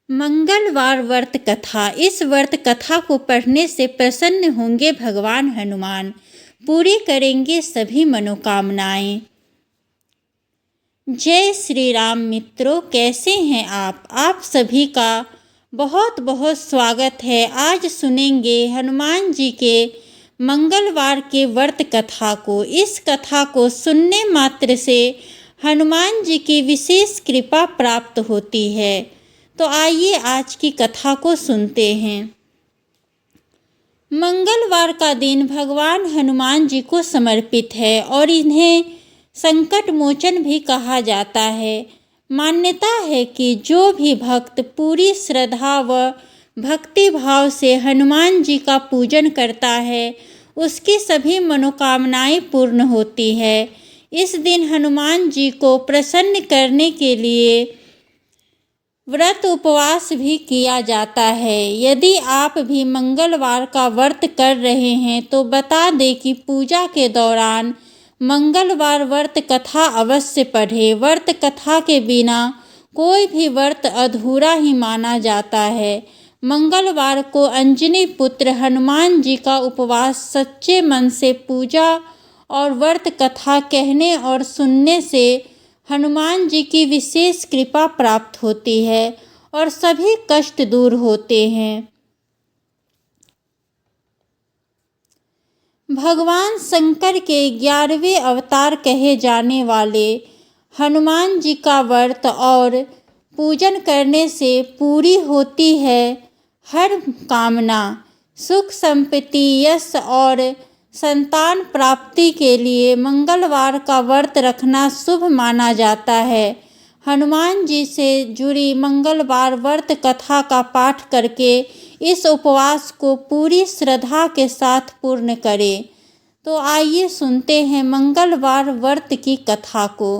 मंगलवार व्रत कथा। इस व्रत कथा को पढ़ने से प्रसन्न होंगे भगवान हनुमान, पूरी करेंगे सभी मनोकामनाएं। जय श्री राम मित्रों, कैसे हैं आप सभी का बहुत बहुत स्वागत है। आज सुनेंगे हनुमान जी के मंगलवार के व्रत कथा को। इस कथा को सुनने मात्र से हनुमान जी की विशेष कृपा प्राप्त होती है। तो आइए आज की कथा को सुनते हैं। मंगलवार का दिन भगवान हनुमान जी को समर्पित है और इन्हें संकट मोचन भी कहा जाता है। मान्यता है कि जो भी भक्त पूरी श्रद्धा व भक्ति भाव से हनुमान जी का पूजन करता है, उसकी सभी मनोकामनाएं पूर्ण होती है। इस दिन हनुमान जी को प्रसन्न करने के लिए व्रत उपवास भी किया जाता है। यदि आप भी मंगलवार का व्रत कर रहे हैं तो बता दें कि पूजा के दौरान मंगलवार व्रत कथा अवश्य पढ़ें। व्रत कथा के बिना कोई भी व्रत अधूरा ही माना जाता है। मंगलवार को अंजनी पुत्र हनुमान जी का उपवास सच्चे मन से पूजा और व्रत कथा कहने और सुनने से हनुमान जी की विशेष कृपा प्राप्त होती है और सभी कष्ट दूर होते हैं। भगवान शंकर के 11वें अवतार कहे जाने वाले हनुमान जी का व्रत और पूजन करने से पूरी होती है हर कामना। सुख संपत्ति, यश और संतान प्राप्ति के लिए मंगलवार का व्रत रखना शुभ माना जाता है। हनुमान जी से जुड़ी मंगलवार व्रत कथा का पाठ करके इस उपवास को पूरी श्रद्धा के साथ पूर्ण करें। तो आइए सुनते हैं मंगलवार व्रत की कथा को।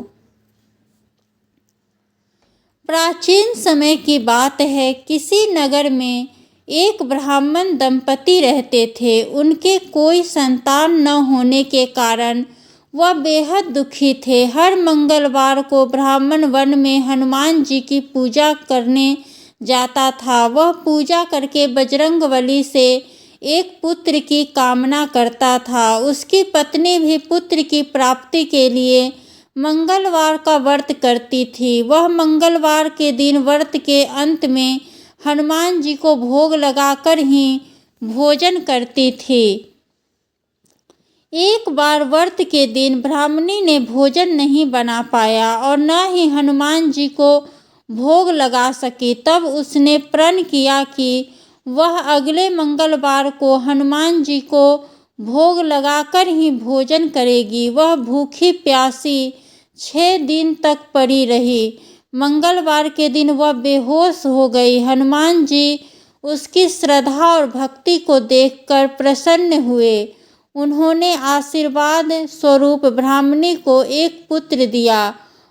प्राचीन समय की बात है, किसी नगर में एक ब्राह्मण दंपति रहते थे। उनके कोई संतान न होने के कारण वह बेहद दुखी थे। हर मंगलवार को ब्राह्मण वन में हनुमान जी की पूजा करने जाता था। वह पूजा करके बजरंगबली से एक पुत्र की कामना करता था। उसकी पत्नी भी पुत्र की प्राप्ति के लिए मंगलवार का व्रत करती थी। वह मंगलवार के दिन व्रत के अंत में हनुमान जी को भोग लगाकर ही भोजन करती थी। एक बार व्रत के दिन ब्राह्मणी ने भोजन नहीं बना पाया और न ही हनुमान जी को भोग लगा सकी। तब उसने प्रण किया कि वह अगले मंगलवार को हनुमान जी को भोग लगाकर ही भोजन करेगी। वह भूखी प्यासी 6 दिन तक पड़ी रही। मंगलवार के दिन वह बेहोश हो गई। हनुमान जी उसकी श्रद्धा और भक्ति को देखकर प्रसन्न हुए। उन्होंने आशीर्वाद स्वरूप ब्राह्मणी को एक पुत्र दिया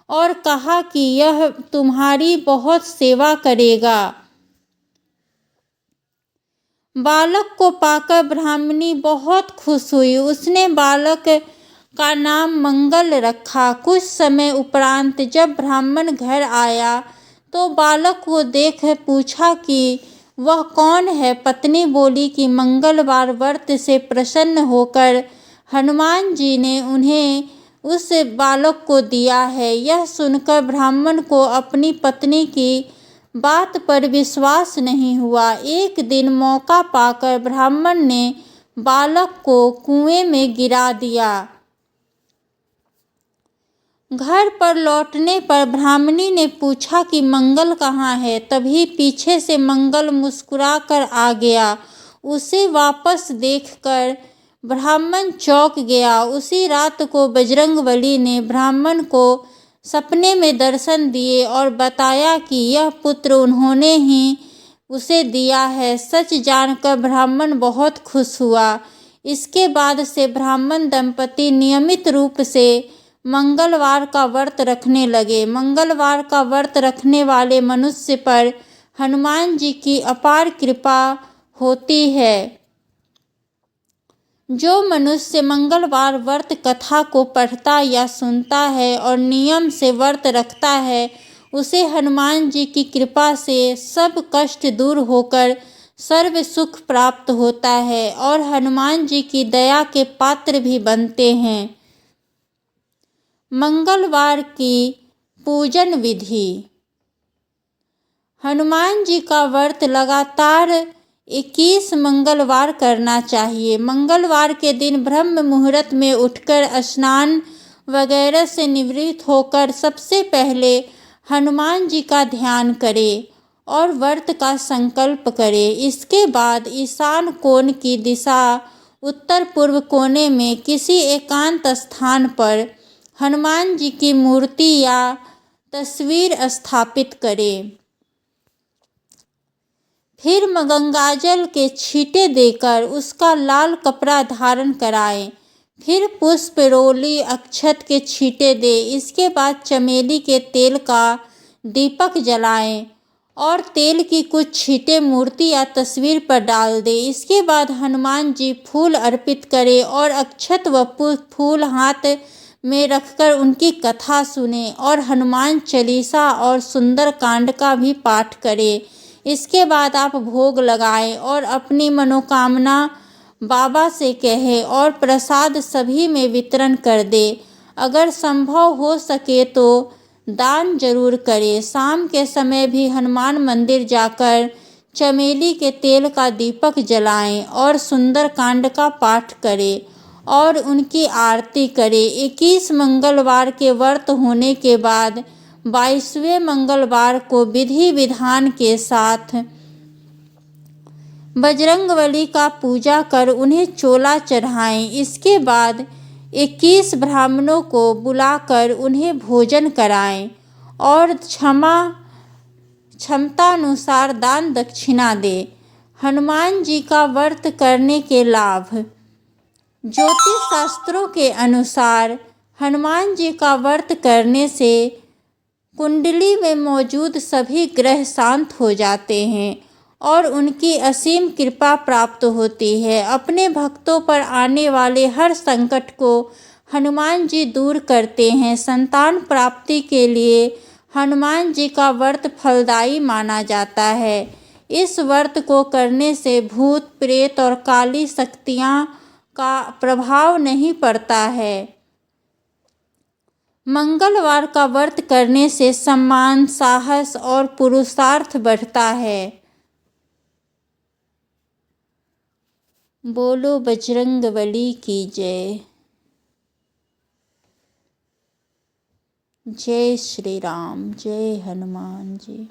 और कहा कि यह तुम्हारी बहुत सेवा करेगा। बालक को पाकर ब्राह्मणी बहुत खुश हुई। उसने बालक का नाम मंगल रखा। कुछ समय उपरांत जब ब्राह्मण घर आया तो बालक को देख पूछा कि वह कौन है। पत्नी बोली कि मंगलवार व्रत से प्रसन्न होकर हनुमान जी ने उन्हें उस बालक को दिया है। यह सुनकर ब्राह्मण को अपनी पत्नी की बात पर विश्वास नहीं हुआ। एक दिन मौका पाकर ब्राह्मण ने बालक को कुएं में गिरा दिया। घर पर लौटने पर ब्राह्मणी ने पूछा कि मंगल कहाँ है। तभी पीछे से मंगल मुस्कुराकर आ गया। उसे वापस देखकर ब्राह्मण चौंक गया। उसी रात को बजरंगबली ने ब्राह्मण को सपने में दर्शन दिए और बताया कि यह पुत्र उन्होंने ही उसे दिया है। सच जानकर ब्राह्मण बहुत खुश हुआ। इसके बाद से ब्राह्मण दंपति नियमित रूप से मंगलवार का व्रत रखने लगे। मंगलवार का व्रत रखने वाले मनुष्य पर हनुमान जी की अपार कृपा होती है। जो मनुष्य मंगलवार व्रत कथा को पढ़ता या सुनता है और नियम से व्रत रखता है, उसे हनुमान जी की कृपा से सब कष्ट दूर होकर सर्व सुख प्राप्त होता है और हनुमान जी की दया के पात्र भी बनते हैं। मंगलवार की पूजन विधि। हनुमान जी का व्रत लगातार 21 मंगलवार करना चाहिए। मंगलवार के दिन ब्रह्म मुहूर्त में उठकर स्नान वगैरह से निवृत्त होकर सबसे पहले हनुमान जी का ध्यान करें और व्रत का संकल्प करें। इसके बाद ईशान कोण की दिशा उत्तर पूर्व कोने में किसी एकांत स्थान पर हनुमान जी की मूर्ति या तस्वीर स्थापित करें। फिर गंगाजल के छींटे देकर उसका लाल कपड़ा धारण कराएं। फिर पुष्प, रोली, अक्षत के छींटे दें। इसके बाद चमेली के तेल का दीपक जलाएं और तेल की कुछ छींटे मूर्ति या तस्वीर पर डाल दें। इसके बाद हनुमान जी फूल अर्पित करें और अक्षत व फूल हाथ में रखकर उनकी कथा सुनें और हनुमान चालीसा और सुंदर कांड का भी पाठ करें। इसके बाद आप भोग लगाएं और अपनी मनोकामना बाबा से कहें और प्रसाद सभी में वितरण कर दें। अगर संभव हो सके तो दान जरूर करें। शाम के समय भी हनुमान मंदिर जाकर चमेली के तेल का दीपक जलाएं और सुंदर कांड का पाठ करें और उनकी आरती करें। 21 मंगलवार के व्रत होने के बाद 22वें मंगलवार को विधि विधान के साथ बजरंगबली का पूजा कर उन्हें चोला चढ़ाएं। इसके बाद 21 ब्राह्मणों को बुलाकर उन्हें भोजन कराएं और क्षमतानुसार दान दक्षिणा दें। हनुमान जी का व्रत करने के लाभ। ज्योतिष शास्त्रों के अनुसार हनुमान जी का व्रत करने से कुंडली में मौजूद सभी ग्रह शांत हो जाते हैं और उनकी असीम कृपा प्राप्त होती है। अपने भक्तों पर आने वाले हर संकट को हनुमान जी दूर करते हैं। संतान प्राप्ति के लिए हनुमान जी का व्रत फलदायी माना जाता है। इस व्रत को करने से भूत, प्रेत और काली शक्तियाँ का प्रभाव नहीं पड़ता है। मंगलवार का व्रत करने से सम्मान, साहस और पुरुषार्थ बढ़ता है। बोलो बजरंगबली की जय। जय श्री राम, जय हनुमान जी।